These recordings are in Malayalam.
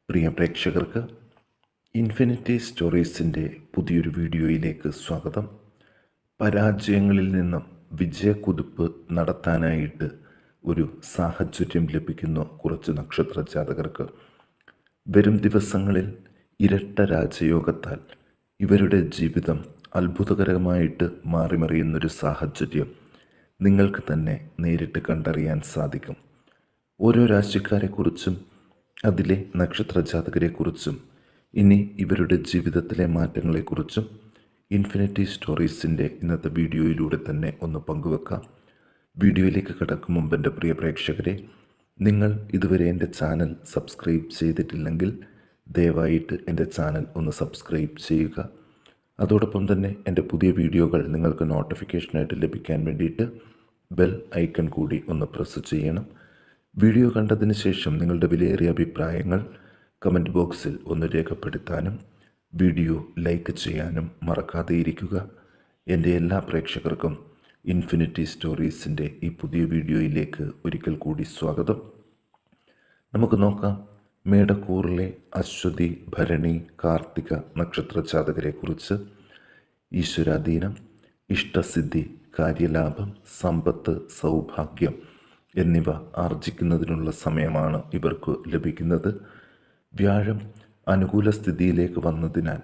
പ്രിയ പ്രേക്ഷകർക്ക് ഇൻഫിനിറ്റി സ്റ്റോറീസിൻ്റെ പുതിയൊരു വീഡിയോയിലേക്ക് സ്വാഗതം. പരാജയങ്ങളിൽ നിന്നും വിജയക്കുതിപ്പ് നടത്താനായിട്ട് ഒരു സാഹചര്യം ലഭിക്കുന്ന കുറച്ച് നക്ഷത്ര ജാതകർക്ക് വരും ദിവസങ്ങളിൽ ഇരട്ട രാജയോഗത്താൽ ഇവരുടെ ജീവിതം അത്ഭുതകരമായിട്ട് മാറിമറിയുന്നൊരു സാഹചര്യം നിങ്ങൾക്ക് തന്നെ നേരിട്ട് കണ്ടറിയാൻ സാധിക്കും. ഓരോ രാശിക്കാരെക്കുറിച്ചും അതിലെ നക്ഷത്ര ജാതകരെക്കുറിച്ചും ഇനി ഇവരുടെ ജീവിതത്തിലെ മാറ്റങ്ങളെക്കുറിച്ചും ഇൻഫിനിറ്റി സ്റ്റോറീസിൻ്റെ ഇന്നത്തെ വീഡിയോയിലൂടെ തന്നെ ഒന്ന് പങ്കുവെക്കാം. വീഡിയോയിലേക്ക് കടക്കും മുമ്പ് എൻ്റെ പ്രിയ പ്രേക്ഷകരെ, നിങ്ങൾ ഇതുവരെ എൻ്റെ ചാനൽ സബ്സ്ക്രൈബ് ചെയ്തിട്ടില്ലെങ്കിൽ ദയവായിട്ട് എൻ്റെ ചാനൽ ഒന്ന് സബ്സ്ക്രൈബ് ചെയ്യുക. അതോടൊപ്പം തന്നെ എൻ്റെ പുതിയ വീഡിയോകൾ നിങ്ങൾക്ക് നോട്ടിഫിക്കേഷനായിട്ട് ലഭിക്കാൻ വേണ്ടിയിട്ട് ബെൽ ഐക്കൺ കൂടി ഒന്ന് പ്രസ് ചെയ്യണം. വീഡിയോ കണ്ടതിന് ശേഷം നിങ്ങളുടെ വിലയേറിയ അഭിപ്രായങ്ങൾ കമൻറ്റ് ബോക്സിൽ ഒന്ന് രേഖപ്പെടുത്താനും വീഡിയോ ലൈക്ക് ചെയ്യാനും മറക്കാതെ ഇരിക്കുക. എൻ്റെ എല്ലാ പ്രേക്ഷകർക്കും ഇൻഫിനിറ്റി സ്റ്റോറീസിൻ്റെ ഈ പുതിയ വീഡിയോയിലേക്ക് ഒരിക്കൽ കൂടി സ്വാഗതം. നമുക്ക് നോക്കാം മേടക്കൂറിലെ അശ്വതി, ഭരണി, കാർത്തിക നക്ഷത്ര ജാതകരെക്കുറിച്ച്. ഈശ്വരാധീനം, ഇഷ്ടസിദ്ധി, കാര്യലാഭം, സമ്പത്ത്, സൗഭാഗ്യം എന്നിവ ആർജിക്കുന്നതിനുള്ള സമയമാണ് ഇവർക്ക് ലഭിക്കുന്നത്. വ്യാഴം അനുകൂല സ്ഥിതിയിലേക്ക് വന്നതിനാൽ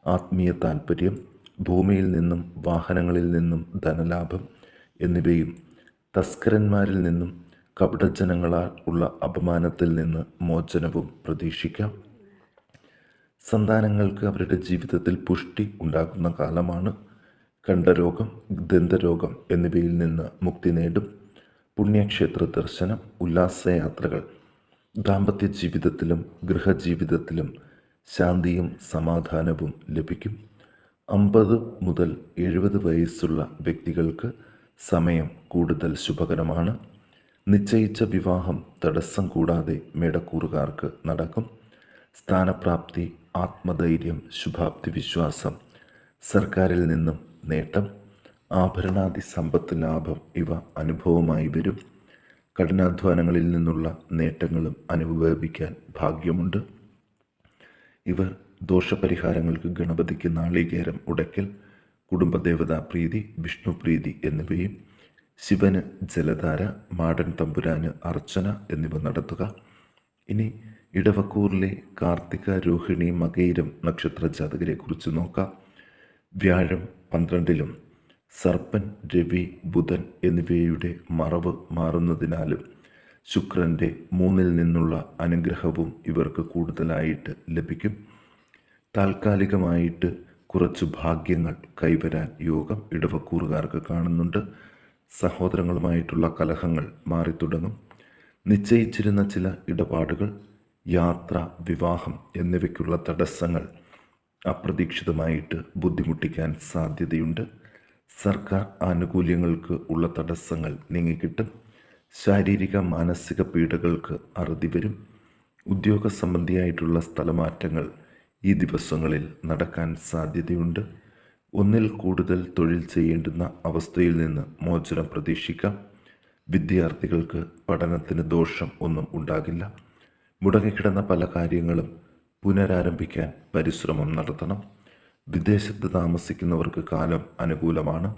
ആത്മീയ താൽപ്പര്യം, ഭൂമിയിൽ നിന്നും വാഹനങ്ങളിൽ നിന്നും ധനലാഭം എന്നിവയും തസ്കരന്മാരിൽ നിന്നും കപടജനങ്ങളാൽ ഉള്ള അപമാനത്തിൽ നിന്ന് മോചനവും പ്രതീക്ഷിക്കാം. സന്താനങ്ങൾക്ക് അവരുടെ ജീവിതത്തിൽ പുഷ്ടി ഉണ്ടാകുന്ന കാലമാണ്. കണ്ഠരോഗം, ദന്തരോഗം എന്നിവയിൽ നിന്ന് മുക്തി നേടും. പുണ്യക്ഷേത്ര ദർശനം, ഉല്ലാസയാത്രകൾ, ദാമ്പത്യ ജീവിതത്തിലും ഗൃഹജീവിതത്തിലും ശാന്തിയും സമാധാനവും ലഭിക്കും. 50 മുതൽ 70 വയസ്സുള്ള വ്യക്തികൾക്ക് സമയം കൂടുതൽ ശുഭകരമാണ്. നിശ്ചയിച്ച വിവാഹം തടസ്സം കൂടാതെ മേടക്കൂറുകാർക്ക് നടക്കും. സ്ഥാനപ്രാപ്തി, ആത്മധൈര്യം, ശുഭാപ്തി വിശ്വാസം, സർക്കാരിൽ നിന്നും നേട്ടം, ആഭരണാദി സമ്പത്ത് ലാഭം ഇവ അനുഭവമായി വരും. കഠിനാധ്വാനങ്ങളിൽ നിന്നുള്ള നേട്ടങ്ങളും അനുഭവിക്കാൻ ഭാഗ്യമുണ്ട്. ഇവർ ദോഷപരിഹാരങ്ങൾക്ക് ഗണപതിക്ക് നാളികേരം ഉടയ്ക്കൽ, കുടുംബദേവതാ പ്രീതി, വിഷ്ണു പ്രീതി എന്നിവയും, ശിവന് ജലധാര, മാടൻ തമ്പുരാന് അർച്ചന എന്നിവ നടത്തുക. ഇനി ഇടവക്കൂറിലെ കാർത്തിക, രോഹിണി, മകയിരം നക്ഷത്ര ജാതകരെക്കുറിച്ച് നോക്കാം. വ്യാഴം 12-ലും സർപ്പൻ, രവി, ബുധൻ എന്നിവയുടെ മറവ് മാറുന്നതിനാലും ശുക്രൻ്റെ 3-ൽ നിന്നുള്ള അനുഗ്രഹവും ഇവർക്ക് കൂടുതലായിട്ട് ലഭിക്കും. താൽക്കാലികമായിട്ട് കുറച്ച് ഭാഗ്യങ്ങൾ കൈവരാൻ യോഗം ഇടവക്കൂറുകാർക്ക് കാണുന്നുണ്ട്. സഹോദരങ്ങളുമായിട്ടുള്ള കലഹങ്ങൾ മാറിത്തുടങ്ങും. നിശ്ചയിച്ചിരുന്ന ചില ഇടപാടുകൾ, യാത്ര, വിവാഹം എന്നിവയ്ക്കുള്ള തടസ്സങ്ങൾ അപ്രതീക്ഷിതമായിട്ട് ബുദ്ധിമുട്ടിക്കാൻ സാധ്യതയുണ്ട്. സർക്കാർ ആനുകൂല്യങ്ങൾക്ക് ഉള്ള തടസ്സങ്ങൾ നീങ്ങിക്കിട്ടും. ശാരീരിക മാനസിക പീഡകൾക്ക് അറുതി വരും. ഉദ്യോഗ സംബന്ധിയായിട്ടുള്ള സ്ഥലമാറ്റങ്ങൾ ഈ ദിവസങ്ങളിൽ നടക്കാൻ സാധ്യതയുണ്ട്. ഒന്നിൽ കൂടുതൽ തൊഴിൽ ചെയ്യേണ്ടുന്ന അവസ്ഥയിൽ നിന്ന് മോചനം പ്രതീക്ഷിക്കാം. വിദ്യാർത്ഥികൾക്ക് പഠനത്തിന് ദോഷം ഒന്നും ഉണ്ടാകില്ല. മുടങ്ങിക്കിടന്ന പല കാര്യങ്ങളും പുനരാരംഭിക്കാൻ പരിശ്രമം നടത്തണം. വിദേശത്ത് താമസിക്കുന്നവർക്ക് കാലം അനുകൂലമാണ്.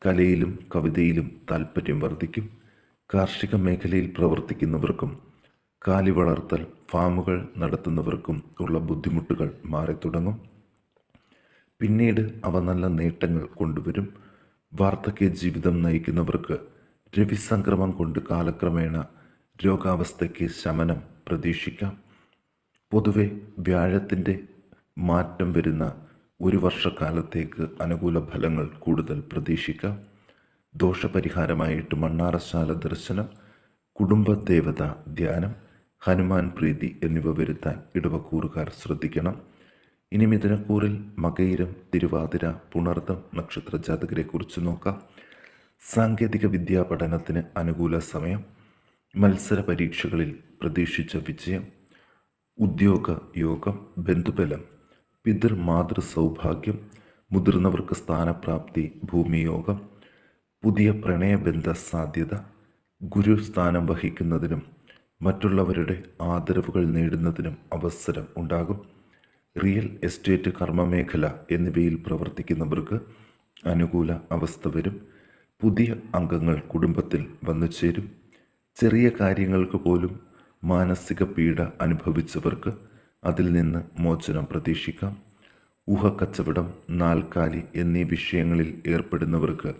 കലയിലും കവിതയിലും താൽപ്പര്യം വർദ്ധിക്കും. കാർഷിക മേഖലയിൽ പ്രവർത്തിക്കുന്നവർക്കും കാലി വളർത്തൽ, ഫാമുകൾ നടത്തുന്നവർക്കും ഉള്ള ബുദ്ധിമുട്ടുകൾ മാറിത്തുടങ്ങും. പിന്നീട് അവ നല്ല നേട്ടങ്ങൾ കൊണ്ടുവരും. വാർദ്ധക്യ ജീവിതം നയിക്കുന്നവർക്ക് രവിസംക്രമം കൊണ്ട് കാലക്രമേണ രോഗാവസ്ഥയ്ക്ക് ശമനം പ്രതീക്ഷിക്കാം. പൊതുവെ വ്യാഴത്തിൻ്റെ മാറ്റം വരുന്ന ഒരു വർഷക്കാലത്തേക്ക് അനുകൂല ഫലങ്ങൾ കൂടുതൽ പ്രതീക്ഷിക്കാം. ദോഷപരിഹാരമായിട്ട് മണ്ണാറശാല ദർശനം, കുടുംബദേവത ധ്യാനം, ഹനുമാൻ പ്രീതി എന്നിവ വരുത്താൻ ഇടവക്കൂറുകാർ ശ്രദ്ധിക്കണം. ഇനി മിഥുനക്കൂറിൽ മകയിരം, തിരുവാതിര, പുണർദം നക്ഷത്ര ജാതകരെക്കുറിച്ച് നോക്കാം. സാങ്കേതിക വിദ്യാ പഠനത്തിന് അനുകൂല സമയം. മത്സര പരീക്ഷകളിൽ പ്രതീക്ഷിച്ച വിജയം, ഉദ്യോഗ യോഗം, ബന്ധുബലം, പിതൃ മാതൃ സൗഭാഗ്യം, മുതിർന്നവർക്ക് സ്ഥാനപ്രാപ്തി, ഭൂമിയോഗം, പുതിയ പ്രണയബന്ധ സാധ്യത, ഗുരുസ്ഥാനം വഹിക്കുന്നതിനും മറ്റുള്ളവരുടെ ആദരവുകൾ നേടുന്നതിനും അവസരം ഉണ്ടാകും. റിയൽ എസ്റ്റേറ്റ്, കർമ്മമേഖല എന്നിവയിൽ പ്രവർത്തിക്കുന്നവർക്ക് അനുകൂല അവസ്ഥ വരും. പുതിയ അംഗങ്ങൾ കുടുംബത്തിൽ വന്നു ചേരും. ചെറിയ കാര്യങ്ങൾക്ക് പോലും മാനസിക പീഡ അനുഭവിച്ചവർക്ക് അതിൽ നിന്ന് മോചനം പ്രതീക്ഷിക്കാം. ഊഹക്കച്ചവടം, നാൽക്കാലി എന്നീ വിഷയങ്ങളിൽ ഏർപ്പെടുന്നവർക്ക്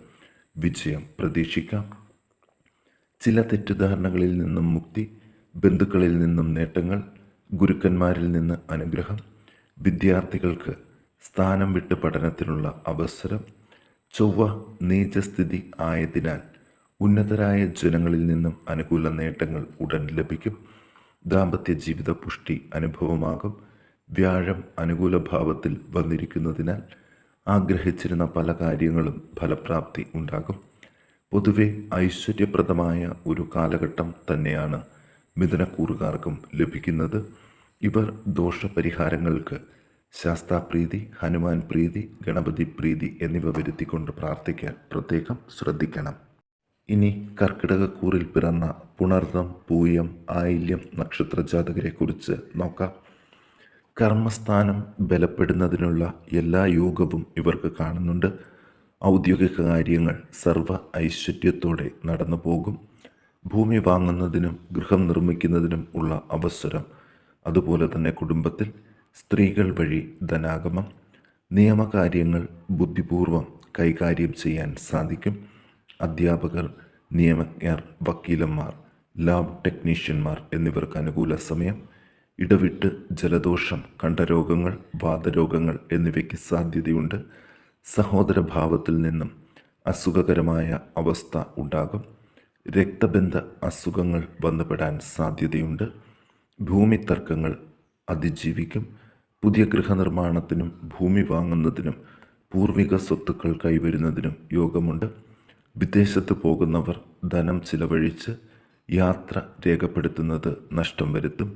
വിജയം പ്രതീക്ഷിക്കാം. ചില തെറ്റിദ്ധാരണകളിൽ നിന്നും മുക്തി, ബന്ധുക്കളിൽ നിന്നും നേട്ടങ്ങൾ, ഗുരുക്കന്മാരിൽ നിന്ന് അനുഗ്രഹം, വിദ്യാർത്ഥികൾക്ക് സ്ഥാനം വിട്ട് പഠനത്തിനുള്ള അവസരം. ചൊവ്വ നീചസ്ഥിതി ആയതിനാൽ ഉന്നതരായ ജനങ്ങളിൽ നിന്നും അനുകൂല നേട്ടങ്ങൾ ഉടൻ ലഭിക്കും. ദാമ്പത്യ ജീവിത പുഷ്ടി അനുഭവമാകും. വ്യാഴം അനുകൂല ഭാവത്തിൽ വന്നിരിക്കുന്നതിനാൽ ആഗ്രഹിച്ചിരുന്ന പല കാര്യങ്ങളും ഫലപ്രാപ്തി ഉണ്ടാകും. പൊതുവെ ഐശ്വര്യപ്രദമായ ഒരു കാലഘട്ടം തന്നെയാണ് മിഥുനക്കൂറുകാർക്കും ലഭിക്കുന്നത്. ഇവർ ദോഷപരിഹാരങ്ങൾക്ക് ശാസ്താപ്രീതി, ഹനുമാൻ പ്രീതി, ഗണപതി പ്രീതി എന്നിവ വരുത്തിക്കൊണ്ട് പ്രാർത്ഥിക്കാൻ പ്രത്യേകം ശ്രദ്ധിക്കണം. ഇനി കർക്കിടകക്കൂറിൽ പിറന്ന പുണർദം, പൂയം, ആയില്യം നക്ഷത്ര ജാതകരെക്കുറിച്ച് നോക്കാം. കർമ്മസ്ഥാനം ബലപ്പെടുന്നതിനുള്ള എല്ലാ യോഗവും ഇവർക്ക് കാണുന്നുണ്ട്. ഔദ്യോഗിക കാര്യങ്ങൾ സർവ്വ ഐശ്വര്യത്തോടെ നടന്നു പോകും. ഭൂമി വാങ്ങുന്നതിനും ഗൃഹം നിർമ്മിക്കുന്നതിനും ഉള്ള അവസരം, അതുപോലെ തന്നെ കുടുംബത്തിൽ സ്ത്രീകൾ വഴി ധനാഗമം. നിയമകാര്യങ്ങൾ ബുദ്ധിപൂർവം കൈകാര്യം ചെയ്യാൻ സാധിക്കും. അധ്യാപകർ, നിയമജ്ഞർ, വക്കീലന്മാർ, ലാബ് ടെക്നീഷ്യന്മാർ എന്നിവർക്ക് അനുകൂല സമയം. ഇടവിട്ട് ജലദോഷം, കണ്ഠരോഗങ്ങൾ, വാതരോഗങ്ങൾ എന്നിവയ്ക്ക് സാധ്യതയുണ്ട്. സഹോദരഭാവത്തിൽ നിന്നും അസുഖകരമായ അവസ്ഥ ഉണ്ടാകും. രക്തബന്ധ അസുഖങ്ങൾ വന്നുപെടാൻ സാധ്യതയുണ്ട്. ഭൂമി തർക്കങ്ങൾ അതിജീവിക്കും. പുതിയ ഗൃഹനിർമ്മാണത്തിനും ഭൂമി വാങ്ങുന്നതിനും പൂർവിക സ്വത്തുക്കൾ കൈവരുന്നതിനും യോഗമുണ്ട്. വിദേശത്ത് പോകുന്നവർ ധനം ചിലവഴിച്ച് യാത്ര രേഖപ്പെടുത്തുന്നത് നഷ്ടം വരുത്തും.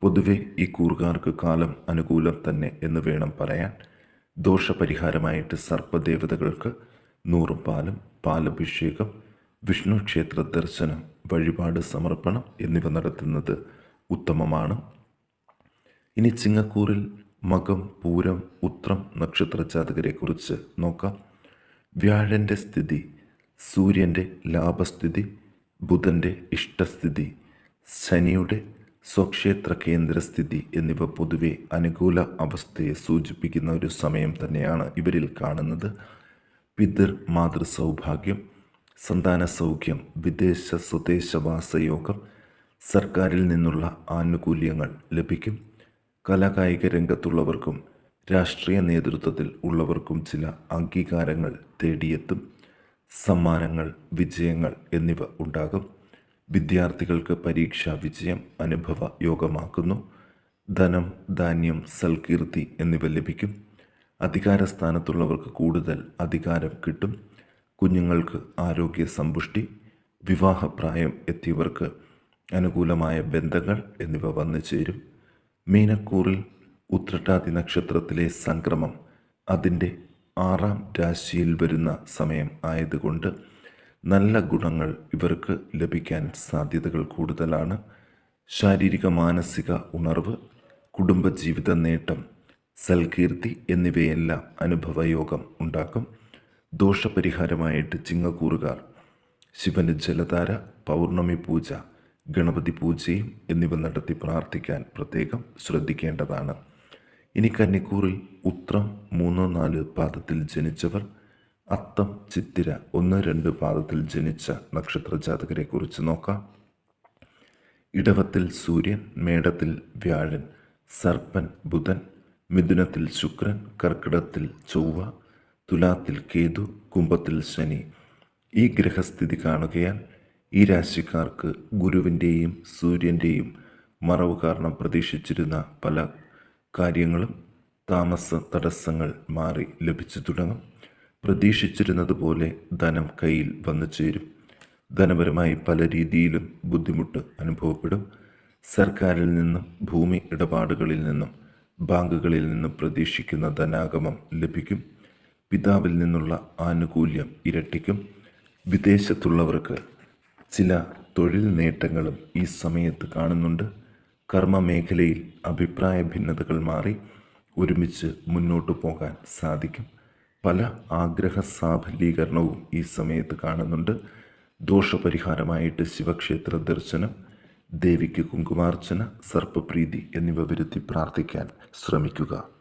പൊതുവെ ഈ കൂറുകാർക്ക് കാലം അനുകൂലം തന്നെ എന്ന് വേണം പറയാൻ. ദോഷപരിഹാരമായിട്ട് സർപ്പദേവതകൾക്ക് നൂറുപാലം, പാലഭിഷേകം, വിഷ്ണു ക്ഷേത്ര ദർശനം, വഴിപാട് സമർപ്പണം എന്നിവ നടത്തുന്നത് ഉത്തമമാണ്. ഇനി ചിങ്ങക്കൂറിൽ മകം, പൂരം, ഉത്രം നക്ഷത്ര ജാതകരെക്കുറിച്ച് നോക്കാം. വ്യാഴൻ്റെ സ്ഥിതി, സൂര്യൻ്റെ ലാഭസ്ഥിതി, ബുധൻ്റെ ഇഷ്ടസ്ഥിതി, ശനിയുടെ സ്വക്ഷേത്ര കേന്ദ്രസ്ഥിതി എന്നിവ പൊതുവെ അനുകൂല അവസ്ഥയെ സൂചിപ്പിക്കുന്ന ഒരു സമയം തന്നെയാണ് ഇവരിൽ കാണുന്നത്. പിതൃ മാതൃ സൗഭാഗ്യം, സന്താന സൗഖ്യം, വിദേശ സ്വദേശവാസയോഗം, സർക്കാരിൽ നിന്നുള്ള ആനുകൂല്യങ്ങൾ ലഭിക്കും. കലാകായിക രംഗത്തുള്ളവർക്കും രാഷ്ട്രീയ നേതൃത്വത്തിൽ ഉള്ളവർക്കും ചില അംഗീകാരങ്ങൾ തേടിയെത്തും. സമ്മാനങ്ങൾ, വിജയങ്ങൾ എന്നിവ ഉണ്ടാകും. വിദ്യാർത്ഥികൾക്ക് പരീക്ഷാ വിജയം അനുഭവ യോഗമാക്കുന്നു. ധനം, ധാന്യം, സൽകീർത്തി എന്നിവ ലഭിക്കും. അധികാരസ്ഥാനത്തുള്ളവർക്ക് കൂടുതൽ അധികാരം കിട്ടും. കുഞ്ഞുങ്ങൾക്ക് ആരോഗ്യ സമ്പുഷ്ടി, വിവാഹപ്രായം എത്തിയവർക്ക് അനുകൂലമായ ബന്ധങ്ങൾ എന്നിവ വന്നു ചേരും. മീനക്കൂറിൽ ഉത്രട്ടാതി നക്ഷത്രത്തിലെ സംക്രമം അതിൻ്റെ 6ാം രാശിയിൽ വരുന്ന സമയം ആയതുകൊണ്ട് നല്ല ഗുണങ്ങൾ ഇവർക്ക് ലഭിക്കാൻ സാധ്യതകൾ കൂടുതലാണ്. ശാരീരിക മാനസിക ഉണർവ്, കുടുംബജീവിത നേട്ടം, സൽകീർത്തി എന്നിവയെല്ലാം അനുഭവയോഗം ഉണ്ടാക്കും. ദോഷപരിഹാരമായിട്ട് ചിങ്ങക്കൂറുകാർ ശിവന് ജലധാര, പൗർണമി പൂജ, ഗണപതി പൂജയും എന്നിവ നടത്തി പ്രാർത്ഥിക്കാൻ പ്രത്യേകം ശ്രദ്ധിക്കേണ്ടതാണ്. ഇനി കന്നിക്കൂറിൽ ഉത്രം 3-4 പാദത്തിൽ ജനിച്ചവർ, അത്തം, ചിത്തിര 1-2 പാദത്തിൽ ജനിച്ച നക്ഷത്ര ജാതകരെക്കുറിച്ച് നോക്കാം. ഇടവത്തിൽ സൂര്യൻ, മേടത്തിൽ വ്യാഴൻ, സർപ്പൻ ബുധൻ, മിഥുനത്തിൽ ശുക്രൻ, കർക്കിടകത്തിൽ ചൊവ്വ, തുലാത്തിൽ കേതു, കുംഭത്തിൽ ശനി. ഈ ഗ്രഹസ്ഥിതി കാണുകയാൽ ഈ രാശിക്കാർക്ക് ഗുരുവിൻ്റെയും സൂര്യൻ്റെയും മറവ് കാരണം പ്രതീക്ഷിച്ചിരുന്ന പല കാര്യങ്ങളും താമസ തടസ്സങ്ങൾ മാറി ലഭിച്ചു തുടങ്ങും. പ്രതീക്ഷിച്ചിരുന്നത് പോലെ ധനം കയ്യിൽ വന്നു ചേരും. ധനപരമായി പല രീതിയിലും ബുദ്ധിമുട്ട് അനുഭവപ്പെടും. സർക്കാരിൽ നിന്നും ഭൂമി ഇടപാടുകളിൽ നിന്നും ബാങ്കുകളിൽ നിന്നും പ്രതീക്ഷിക്കുന്ന ധനാഗമം ലഭിക്കും. പിതാവിൽ നിന്നുള്ള ആനുകൂല്യം ഇരട്ടിക്കും. വിദേശത്തുള്ളവർക്ക് ചില തൊഴിൽ നേട്ടങ്ങളും ഈ സമയത്ത് കാണുന്നുണ്ട്. കർമ്മമേഖലയിൽ അഭിപ്രായ ഭിന്നതകൾ മാറി ഒരുമിച്ച് മുന്നോട്ടു പോകാൻ സാധിക്കും. പല ആഗ്രഹ സാഫല്യീകരണവും ഈ സമയത്ത് കാണുന്നുണ്ട്. ദോഷപരിഹാരമായിട്ട് ശിവക്ഷേത്ര ദർശനം, ദേവിക്ക് കുങ്കുമാർച്ചന, സർപ്പപ്രീതി എന്നിവ വരുത്തി പ്രാർത്ഥിക്കാൻ ശ്രമിക്കുക.